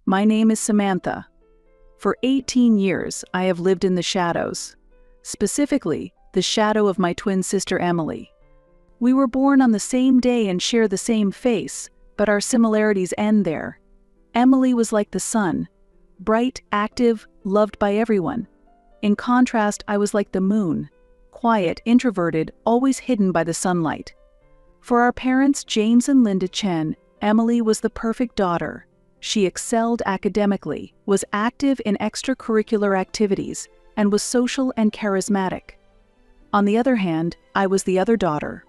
My name is Samantha. For 18 years, I have lived in the shadows. Specifically, the shadow of my twin sister Emily. We were born on the same day and share the same face, but our similarities end there. Emily was like the sun, bright, active, loved by everyone. In contrast, I was like the moon, quiet, introverted, always hidden by the sunlight. For our parents, James and Linda Chen, Emily was the perfect daughter. She excelled academically, was active in extracurricular activities, and was social and charismatic. On the other hand, I was the other daughter.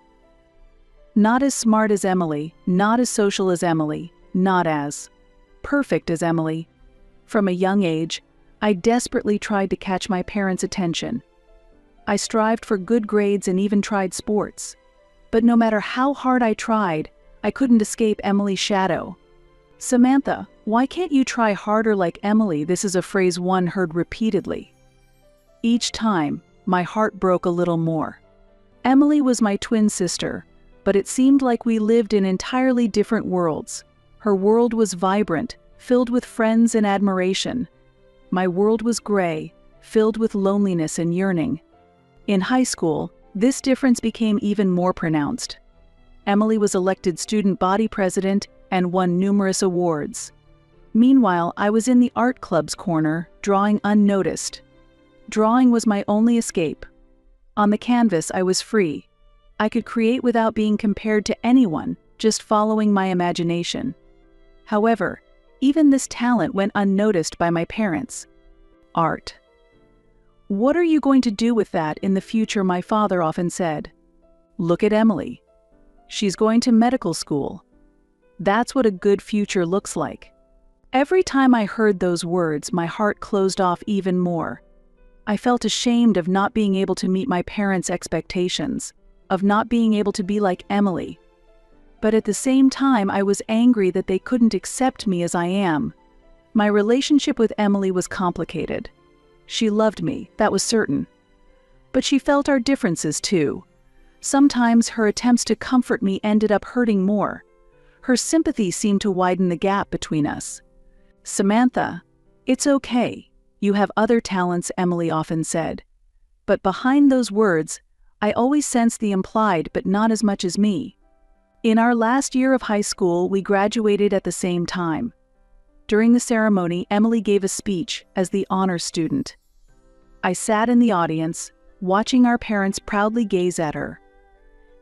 Not as smart as Emily, not as social as Emily, not as perfect as Emily. From a young age, I desperately tried to catch my parents' attention. I strived for good grades and even tried sports. But no matter how hard I tried, I couldn't escape Emily's shadow. "Samantha, why can't you try harder like Emily?" This is a phrase one heard repeatedly. Each time, my heart broke a little more. Emily was my twin sister, but it seemed like we lived in entirely different worlds. Her world was vibrant, filled with friends and admiration. My world was gray, filled with loneliness and yearning. In high school, this difference became even more pronounced. Emily was elected student body president and won numerous awards. Meanwhile, I was in the art club's corner, drawing unnoticed. Drawing was my only escape. On the canvas, I was free. I could create without being compared to anyone, just following my imagination. However, even this talent went unnoticed by my parents. Art. "What are you going to do with that in the future?" my father often said. "Look at Emily. She's going to medical school. That's what a good future looks like." Every time I heard those words, my heart closed off even more. I felt ashamed of not being able to meet my parents' expectations, of not being able to be like Emily. But at the same time, I was angry that they couldn't accept me as I am. My relationship with Emily was complicated. She loved me, that was certain. But she felt our differences too. Sometimes her attempts to comfort me ended up hurting more. Her sympathy seemed to widen the gap between us. "Samantha, it's okay. You have other talents," Emily often said. But behind those words, I always sensed the implied, but not as much as me. In our last year of high school, we graduated at the same time. During the ceremony, Emily gave a speech as the honor student. I sat in the audience, watching our parents proudly gaze at her.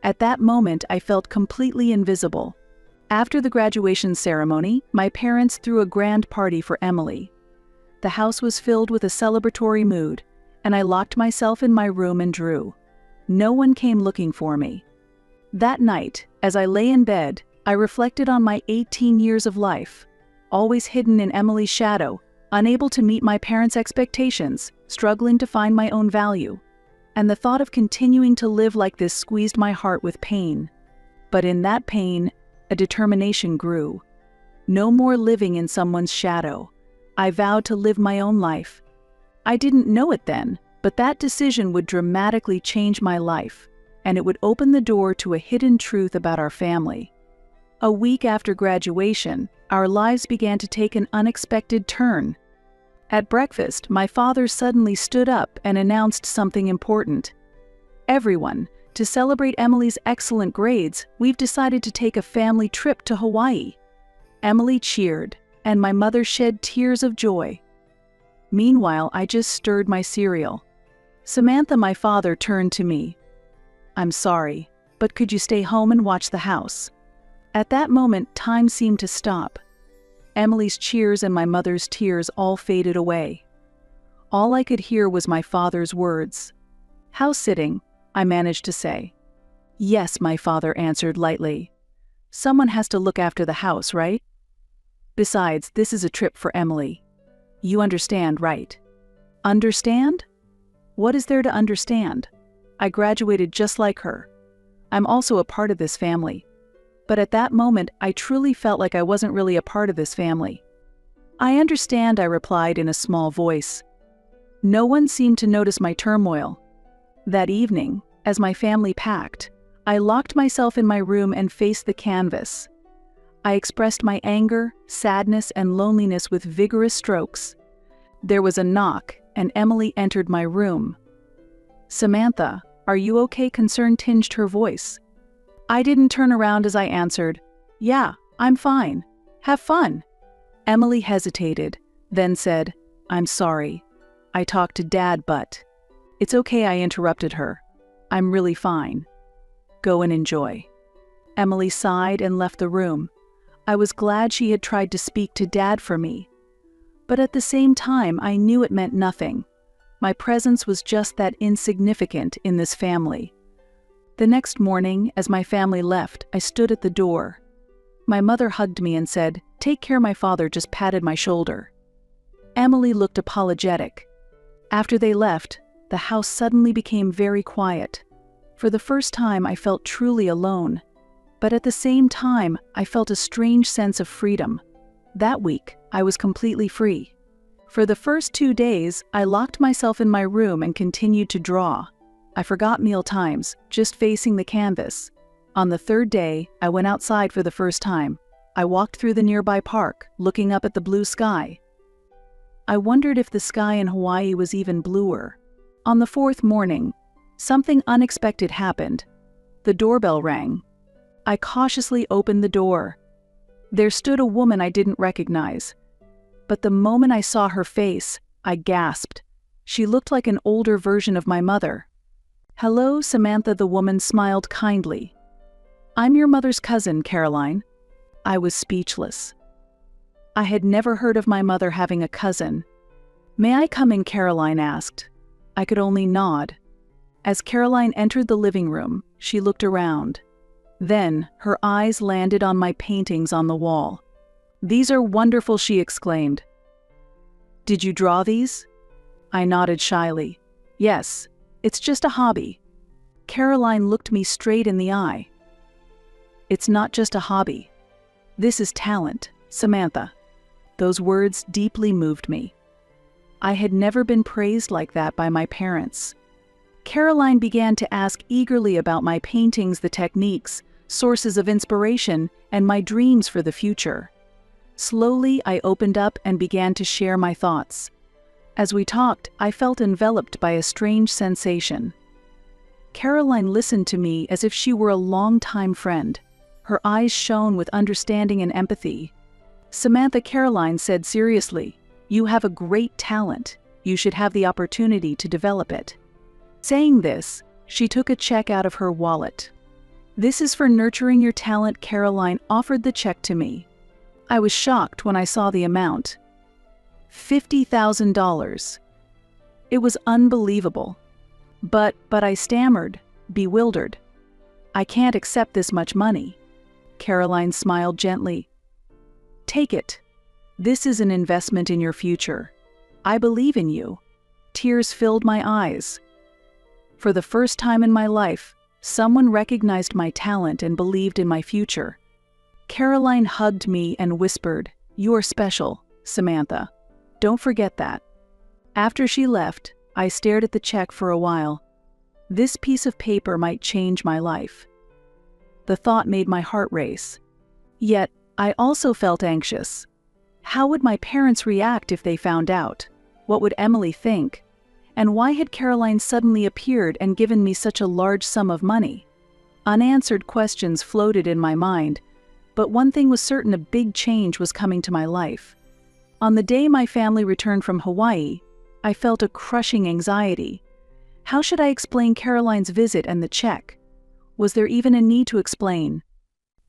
At that moment, I felt completely invisible. After the graduation ceremony, my parents threw a grand party for Emily. The house was filled with a celebratory mood, and I locked myself in my room and drew. No one came looking for me. That night, as I lay in bed, I reflected on my 18 years of life, always hidden in Emily's shadow, unable to meet my parents' expectations, struggling to find my own value. And the thought of continuing to live like this squeezed my heart with pain. But in that pain, a determination grew. No more living in someone's shadow. I vowed to live my own life. I didn't know it then, but that decision would dramatically change my life, and it would open the door to a hidden truth about our family. A week after graduation, our lives began to take an unexpected turn. At breakfast, my father suddenly stood up and announced something important. "Everyone, to celebrate Emily's excellent grades, we've decided to take a family trip to Hawaii." Emily cheered, and my mother shed tears of joy. Meanwhile, I just stirred my cereal. "Samantha," my father turned to me. "I'm sorry, but could you stay home and watch the house?" At that moment, time seemed to stop. Emily's cheers and my mother's tears all faded away. All I could hear was my father's words. "House sitting," I managed to say. "Yes," my father answered lightly. "Someone has to look after the house, right? Besides, this is a trip for Emily. You understand, right?" "Understand? What is there to understand? I graduated just like her. I'm also a part of this family." But at that moment, I truly felt like I wasn't really a part of this family. "I understand," I replied in a small voice. No one seemed to notice my turmoil. That evening, as my family packed, I locked myself in my room and faced the canvas. I expressed my anger, sadness, and loneliness with vigorous strokes. There was a knock, and Emily entered my room. "Samantha, are you okay?" concern tinged her voice. I didn't turn around as I answered, "Yeah, I'm fine. Have fun." Emily hesitated, then said, "I'm sorry. I talked to Dad, but—" "It's okay," I interrupted her. "I'm really fine. Go and enjoy." Emily sighed and left the room. I was glad she had tried to speak to Dad for me. But at the same time, I knew it meant nothing. My presence was just that insignificant in this family. The next morning, as my family left, I stood at the door. My mother hugged me and said, "Take care." My father just patted my shoulder. Emily looked apologetic. After they left, the house suddenly became very quiet. For the first time, I felt truly alone. But at the same time, I felt a strange sense of freedom. That week, I was completely free. For the first 2 days, I locked myself in my room and continued to draw. I forgot meal times, just facing the canvas. On the 3rd day, I went outside for the first time. I walked through the nearby park, looking up at the blue sky. I wondered if the sky in Hawaii was even bluer. On the 4th morning, something unexpected happened. The doorbell rang. I cautiously opened the door. There stood a woman I didn't recognize. But the moment I saw her face, I gasped. She looked like an older version of my mother. "Hello, Samantha," the woman smiled kindly. "I'm your mother's cousin, Caroline." I was speechless. I had never heard of my mother having a cousin. "May I come in?" Caroline asked. I could only nod. As Caroline entered the living room, she looked around. Then, her eyes landed on my paintings on the wall. "These are wonderful," she exclaimed. "Did you draw these?" I nodded shyly. "Yes, it's just a hobby." Caroline looked me straight in the eye. "It's not just a hobby. This is talent, Samantha." Those words deeply moved me. I had never been praised like that by my parents. Caroline began to ask eagerly about my paintings, the techniques, sources of inspiration, and my dreams for the future. Slowly, I opened up and began to share my thoughts. As we talked, I felt enveloped by a strange sensation. Caroline listened to me as if she were a long-time friend. Her eyes shone with understanding and empathy. "Samantha," Caroline said seriously, "you have a great talent. You should have the opportunity to develop it." Saying this, she took a check out of her wallet. "This is for nurturing your talent." Caroline offered the check to me. I was shocked when I saw the amount. $50,000. It was unbelievable. But I stammered, bewildered. "I can't accept this much money." Caroline smiled gently. "Take it. This is an investment in your future. I believe in you." Tears filled my eyes. For the first time in my life, someone recognized my talent and believed in my future. Caroline hugged me and whispered, "You're special, Samantha. Don't forget that." After she left, I stared at the check for a while. This piece of paper might change my life. The thought made my heart race. Yet, I also felt anxious. How would my parents react if they found out? What would Emily think? And why had Caroline suddenly appeared and given me such a large sum of money? Unanswered questions floated in my mind, but one thing was certain: a big change was coming to my life. On the day my family returned from Hawaii, I felt a crushing anxiety. How should I explain Caroline's visit and the check? Was there even a need to explain?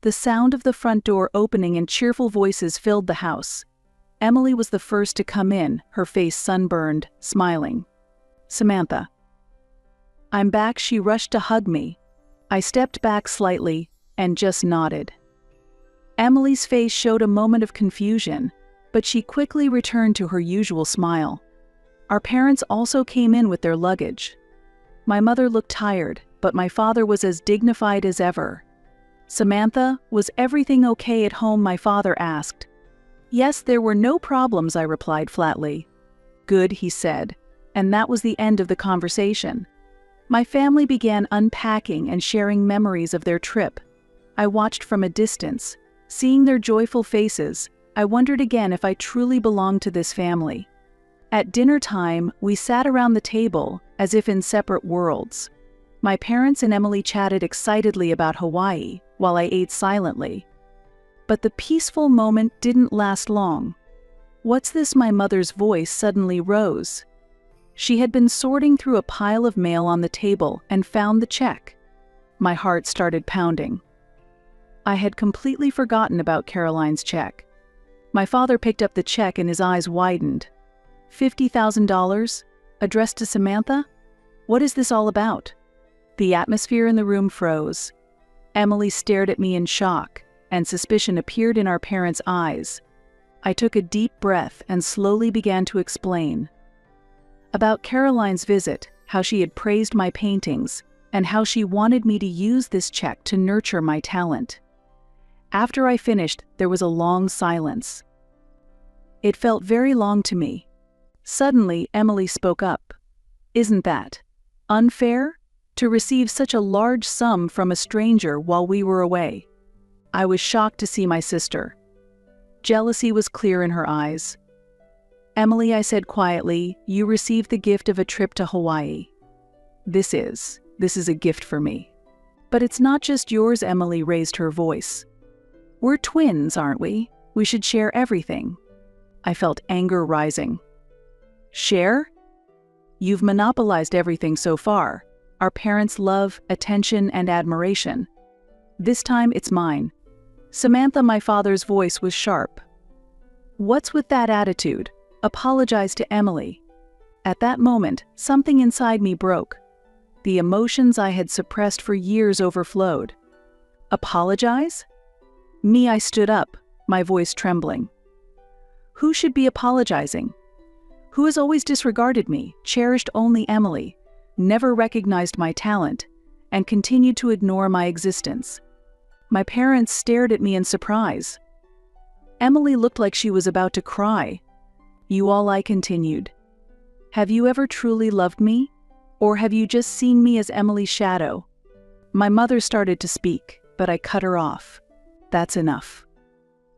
The sound of the front door opening and cheerful voices filled the house. Emily was the first to come in, her face sunburned, smiling. "Samantha." "I'm back." She rushed to hug me. I stepped back slightly and just nodded. Emily's face showed a moment of confusion, but she quickly returned to her usual smile. Our parents also came in with their luggage. My mother looked tired, but my father was as dignified as ever. "Samantha, was everything okay at home?" my father asked. "Yes, there were no problems," I replied flatly. "Good," he said, and that was the end of the conversation. My family began unpacking and sharing memories of their trip. I watched from a distance, Seeing their joyful faces, I wondered again if I truly belonged to this family. At dinner time, we sat around the table as if in separate worlds. My parents and Emily chatted excitedly about Hawaii while I ate silently. But the peaceful moment didn't last long. "What's this?" my mother's voice suddenly rose. She had been sorting through a pile of mail on the table and found the check. My heart started pounding. I had completely forgotten about Caroline's check. My father picked up the check and his eyes widened. $50,000? Addressed to Samantha? What is this all about? The atmosphere in the room froze. Emily stared at me in shock, and suspicion appeared in our parents' eyes. I took a deep breath and slowly began to explain. About Caroline's visit, how she had praised my paintings, and how she wanted me to use this check to nurture my talent. After I finished, there was a long silence. It felt very long to me. Suddenly, Emily spoke up. "Isn't that unfair? To receive such a large sum from a stranger while we were away?" I was shocked to see my sister. Jealousy was clear in her eyes. "Emily," I said quietly, "you received the gift of a trip to Hawaii. This is a gift for me." "But it's not just yours," Emily raised her voice. "We're twins, aren't we? We should share everything." I felt anger rising. "Share? You've monopolized everything so far. Our parents' love, attention, and admiration. This time it's mine." "Samantha," my father's voice was sharp. "What's with that attitude? Apologize to Emily." At that moment, something inside me broke. The emotions I had suppressed for years overflowed. Apologize? Me, I stood up, my voice trembling. Who should be apologizing? Who has always disregarded me, cherished only Emily, never recognized my talent, and continued to ignore my existence? My parents stared at me in surprise. Emily looked like she was about to cry. "You all," I continued. "Have you ever truly loved me? Or have you just seen me as Emily's shadow?" My mother started to speak, but I cut her off. "That's enough.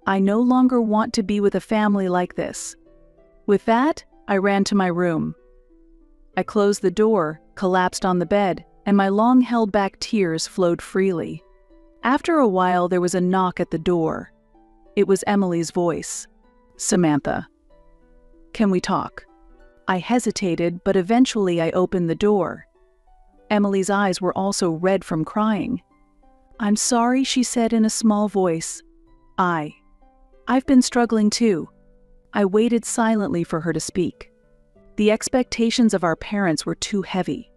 I no longer want to be with a family like this." With that, I ran to my room. I closed the door, collapsed on the bed, and my long-held-back tears flowed freely. After a while, there was a knock at the door. It was Emily's voice. "Samantha, can we talk?" I hesitated, but eventually I opened the door. Emily's eyes were also red from crying. "I'm sorry," she said in a small voice. I've been struggling too." I waited silently for her to speak. The expectations of our parents were too heavy.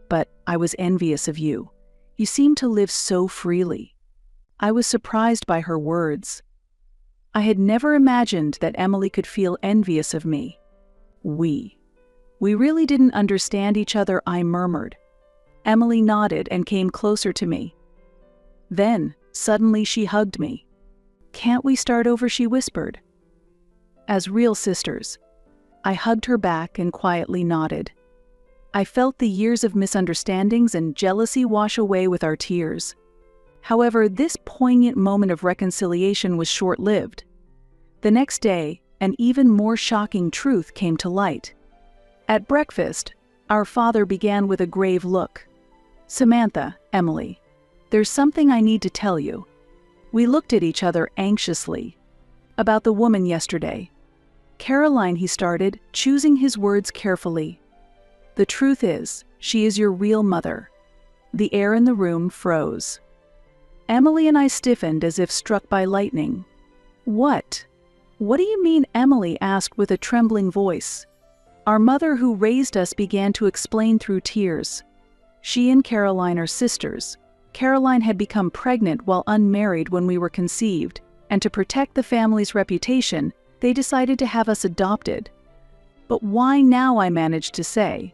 "But I was envious of you. You seem to live so freely." I was surprised by her words. I had never imagined that Emily could feel envious of me. We really didn't understand each other," I murmured. Emily nodded and came closer to me. Then, suddenly she hugged me. "Can't we start over?" she whispered. As real sisters. I hugged her back and quietly nodded. I felt the years of misunderstandings and jealousy wash away with our tears. However, this poignant moment of reconciliation was short-lived. The next day, an even more shocking truth came to light. At breakfast, our father began with a grave look. "Samantha, Emily, there's something I need to tell you." We looked at each other anxiously. "About the woman yesterday." "Caroline," he started, choosing his words carefully. "The truth is, she is your real mother." The air in the room froze. Emily and I stiffened as if struck by lightning. "What? What do you mean?" Emily asked with a trembling voice. Our mother who raised us began to explain through tears. She and Caroline are sisters. Caroline had become pregnant while unmarried when we were conceived, and to protect the family's reputation, they decided to have us adopted. "But why now?" I managed to say.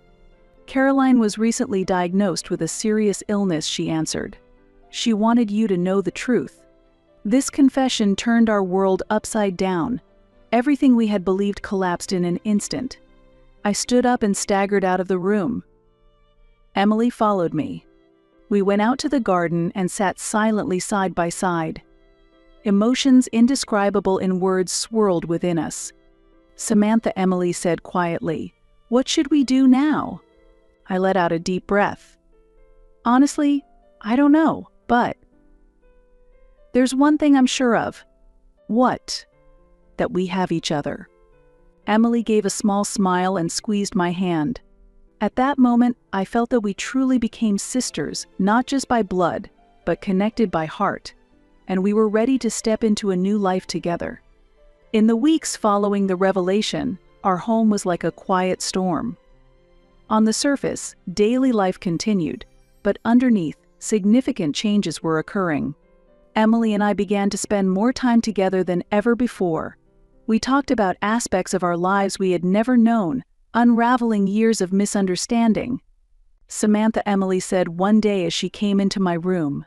"Caroline was recently diagnosed with a serious illness," she answered. "She wanted you to know the truth." This confession turned our world upside down. Everything we had believed collapsed in an instant. I stood up and staggered out of the room. Emily followed me. We went out to the garden and sat silently side by side. Emotions indescribable in words swirled within us. "Samantha," Emily said quietly, "what should we do now?" I let out a deep breath. "Honestly, I don't know, but there's one thing I'm sure of." "What?" "That we have each other." Emily gave a small smile and squeezed my hand. At that moment, I felt that we truly became sisters, not just by blood, but connected by heart, and we were ready to step into a new life together. In the weeks following the revelation, our home was like a quiet storm. On the surface, daily life continued, but underneath, significant changes were occurring. Emily and I began to spend more time together than ever before. We talked about aspects of our lives we had never known, unraveling years of misunderstanding. "Samantha," Emily said one day as she came into my room,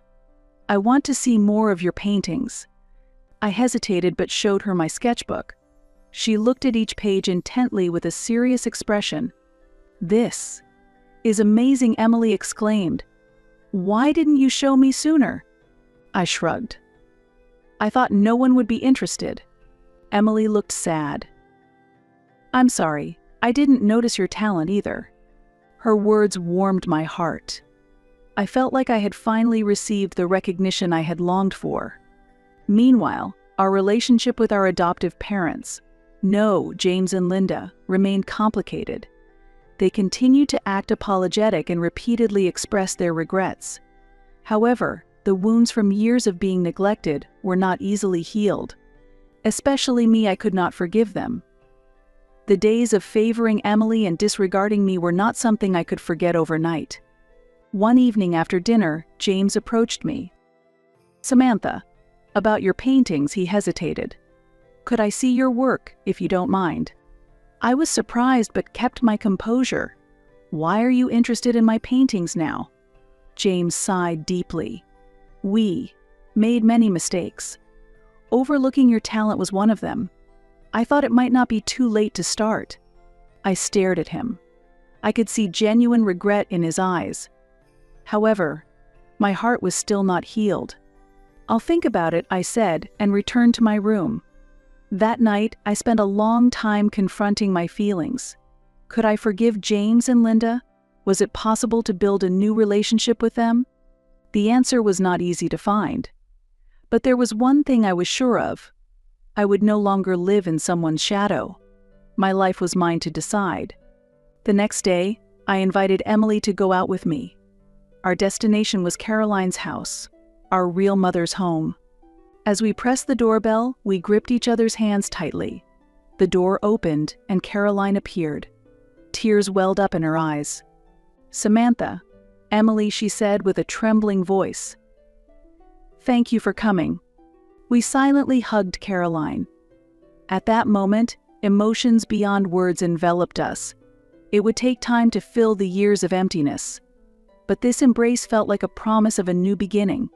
"I want to see more of your paintings." I hesitated but showed her my sketchbook. She looked at each page intently with a serious expression. "This is amazing," Emily exclaimed. "Why didn't you show me sooner?" I shrugged. "I thought no one would be interested." Emily looked sad. "I'm sorry, I didn't notice your talent either." Her words warmed my heart. I felt like I had finally received the recognition I had longed for. Meanwhile, our relationship with our adoptive parents, James and Linda, remained complicated. They continued to act apologetic and repeatedly express their regrets. However, the wounds from years of being neglected were not easily healed. Especially me, I could not forgive them. The days of favoring Emily and disregarding me were not something I could forget overnight. One evening after dinner, James approached me. "Samantha, about your paintings," he hesitated. "Could I see your work, if you don't mind?" I was surprised but kept my composure. "Why are you interested in my paintings now?" James sighed deeply. "We made many mistakes. Overlooking your talent was one of them. I thought it might not be too late to start." I stared at him. I could see genuine regret in his eyes. However, my heart was still not healed. "I'll think about it," I said, and returned to my room. That night, I spent a long time confronting my feelings. Could I forgive James and Linda? Was it possible to build a new relationship with them? The answer was not easy to find. But there was one thing I was sure of. I would no longer live in someone's shadow. My life was mine to decide. The next day, I invited Emily to go out with me. Our destination was Caroline's house, our real mother's home. As we pressed the doorbell, we gripped each other's hands tightly. The door opened and Caroline appeared. Tears welled up in her eyes. "Samantha," Emily, she said with a trembling voice. "Thank you for coming." We silently hugged Caroline. At that moment, emotions beyond words enveloped us. It would take time to fill the years of emptiness. But this embrace felt like a promise of a new beginning.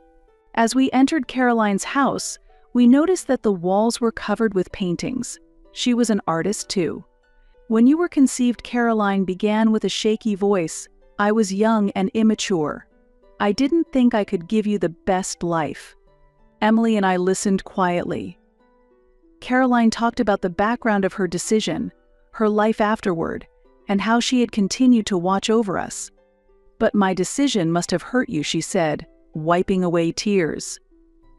As we entered Caroline's house, we noticed that the walls were covered with paintings. She was an artist too. "When you were conceived," Caroline began with a shaky voice, "I was young and immature. I didn't think I could give you the best life." Emily and I listened quietly. Caroline talked about the background of her decision, her life afterward, and how she had continued to watch over us. "But my decision must have hurt you," she said, wiping away tears.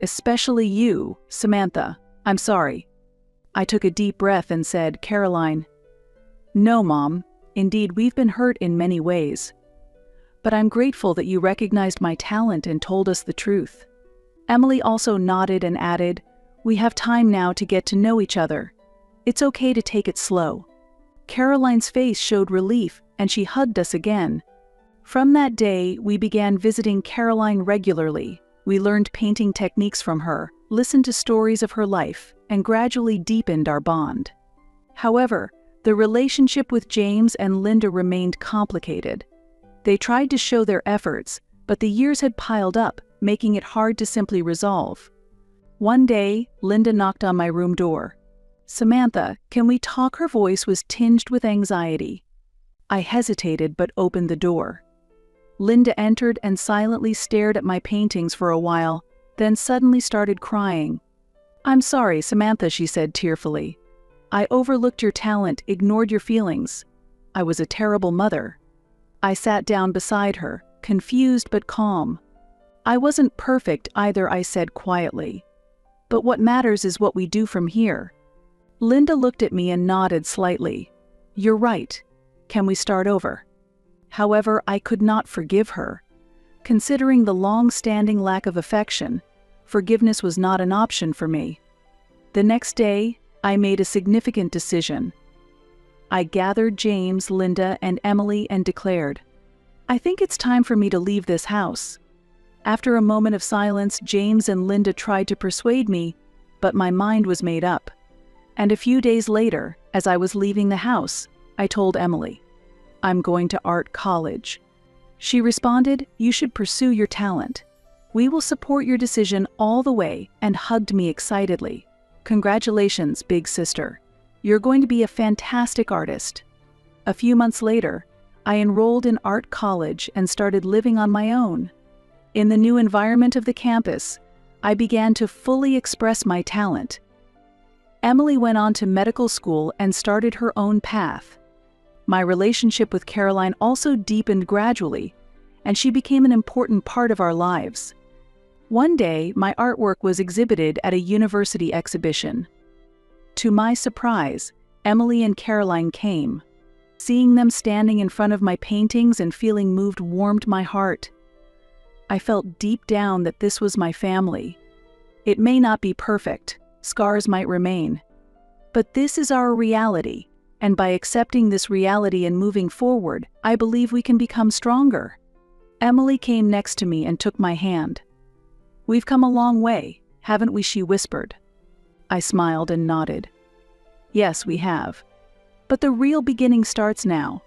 "Especially you, Samantha. I'm sorry." I took a deep breath and said, "Caroline, no, Mom. Indeed, we've been hurt in many ways. But I'm grateful that you recognized my talent and told us the truth." Emily also nodded and added, "We have time now to get to know each other. It's okay to take it slow." Caroline's face showed relief, and she hugged us again. From that day, we began visiting Caroline regularly. We learned painting techniques from her, listened to stories of her life, and gradually deepened our bond. However, the relationship with James and Linda remained complicated. They tried to show their efforts, but the years had piled up, making it hard to simply resolve. One day, Linda knocked on my room door. "Samantha, can we talk?" Her voice was tinged with anxiety. I hesitated but opened the door. Linda entered and silently stared at my paintings for a while, then suddenly started crying. "I'm sorry, Samantha," she said tearfully. "I overlooked your talent, ignored your feelings. I was a terrible mother." I sat down beside her, confused but calm. "I wasn't perfect either," I said quietly. "But what matters is what we do from here." Linda looked at me and nodded slightly. "You're right. Can we start over?" However, I could not forgive her. Considering the long-standing lack of affection, forgiveness was not an option for me. The next day, I made a significant decision. I gathered James, Linda, and Emily and declared, "I think it's time for me to leave this house." After a moment of silence, James and Linda tried to persuade me, but my mind was made up. And a few days later, as I was leaving the house, I told Emily, "I'm going to art college." She responded, "You should pursue your talent. We will support your decision all the way," and hugged me excitedly. "Congratulations, big sister. You're going to be a fantastic artist." A few months later, I enrolled in art college and started living on my own. In the new environment of the campus, I began to fully express my talent. Emily went on to medical school and started her own path. My relationship with Caroline also deepened gradually, and she became an important part of our lives. One day, my artwork was exhibited at a university exhibition. To my surprise, Emily and Caroline came. Seeing them standing in front of my paintings and feeling moved warmed my heart. I felt deep down that this was my family. It may not be perfect, scars might remain, but this is our reality, and by accepting this reality and moving forward, I believe we can become stronger. Emily came next to me and took my hand. "We've come a long way, haven't we?" she whispered. I smiled and nodded. "Yes, we have. But the real beginning starts now.